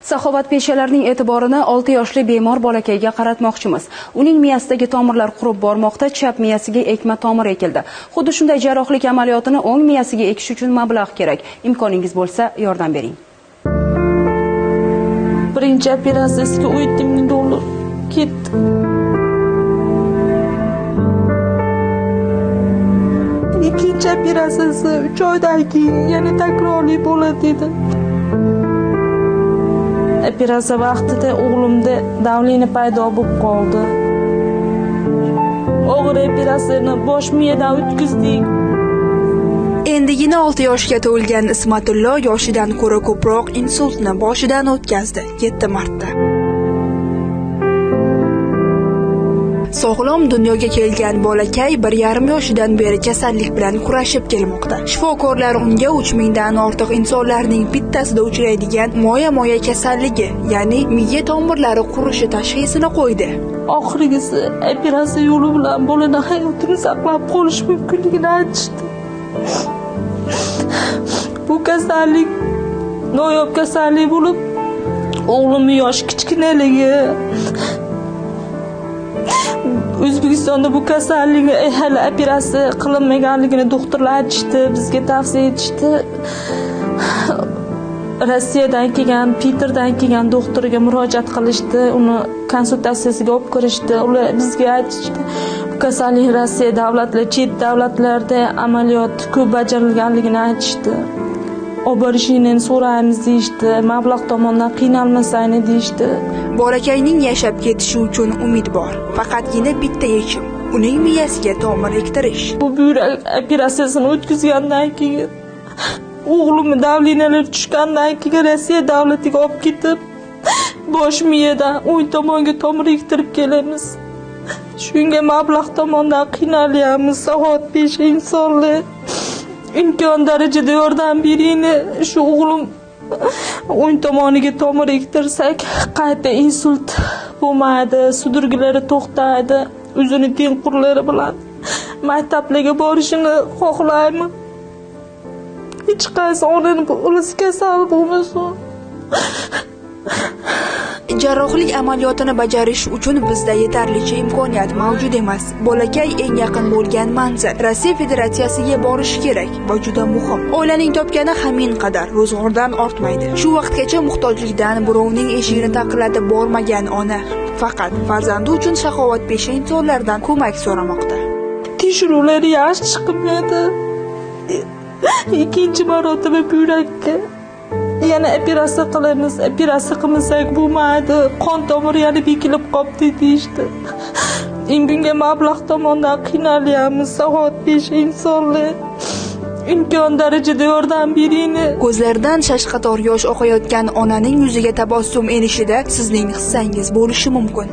Saxovatpeshalarning e'tiborini 6 yoshli bemor bolakayga qaratmoqchimiz. Uning miyasidagi tomirlar qurib bormoqda, chap miyasiga ekma tomir ekildi. Xuddi shunday jarrohlik amaliyotini o'ng miyasiga ekish uchun mablag' kerak. Imkoningiz bo'lsa, yordam bering. Birinchi operatsiyasiga $10,000 ketdi. Ikkinchi operatsiyasi 3 oydan keyin yana takrorli bo'ladi dedi. Operatsiya vaqtida o'g'limda davleniya paydo bo'lib qoldi. Og'ir operatsiyani bosh miyadan o'tkazdik. Endigina 6 yoshga to'lgan Ismatullo yoshidan ko'ra ko'proq insultni boshidan o'tkazdi 7 marta. Sog'lom dunyoga kelgan bolakay 1,5 yoshidan beri kasallik bilan kurashib kelmoqda. Shifokorlar unga 3000 dan ortiq insonlarning bittasida uchraydigan moya kasalligi, ya'ni miya tomirlari qurishi tashxisini qo'ydi. Oxirgisi operatsiya yo'li bilan bolaning hayotini saqlab qolish mumkinligini aytishdi. Bu kasallik noyob kasallik bo'lib, o'g'limning yoshi kichkinaligi. O'zbekistonda bu kasallikni hali operatsiya qilinmaganligini doktorlar aytishdi, bizga tavsiya etishdi. Rossiyadan kelgan, Peterdan kelgan doktorga murojaat qilishdi, uni konsultatsiyasiga olib kirishdi. Ular bizga aytishdi, bu kasallik Rossiya davlatlari, chet davlatlarda amaliyot ko'p bajarilganligini aytishdi. Oborishini so'raymiz deyishdi, mablag' tomonidan qiynalmasayni deyishdi. Bolakayning yashab ketishi uchun umid bor. Faqatgina bitta yechim, uning miyasiga tomir ektirish. Bu buyrak operatsiyasini o'tkazgandan keyin o'g'limni davleniyalar tushgandan keyin Rossiya davlatiga olib ketib, bosh miyadan o'ng tomonga tomir ektirib kelamiz. Shunga mablag' tomonidan qiynalyapmiz. Saxovatpesha insonlar imkon darajada yordam bering. Shu o'g'lim o'ng tomoniga tomir ektirsak, qayta insult bo'lmaydi, sudurgilari to'xtaydi. O'zini tengqurlari bilan maktablarga borishini xohlayman. Hech qaysi onaning bolasi kasal bo'lmasin. Jarrohlik amaliyotini bajarish uchun bizda yetarlicha imkoniyat mavjud emas. Bolakay eng yaqin bo'lgan manzil Rossiya Federatsiyasiga borishi kerak va juda muhim. Oilaning topgani hamin qadar ro'zg'ordan ortmaydi. Shu vaqtgacha muhtojlikdan birovning eshigini taqillatib bormagan ona faqat farzandi uchun saxovatpesha insonlardan ko'mak so'ramoqda. Tekshiruvlar yaxshi chiqmadi. Ikkinchi marotaba buyrakka yana operatsiya qilamiz. Operatsiya qilmasak bo'lmaydi. Qon tomiri yana bekilib qoldi deyishdi. Bunga mablag' tomonidan qiynalyapmiz. Saxovatpesha insonlar imkon darajada yordam bering. Ko'zlaridan shashqator yosh oqayotgan onaning yuziga tabassum elishida sizning hissangiz bo'lishi mumkin.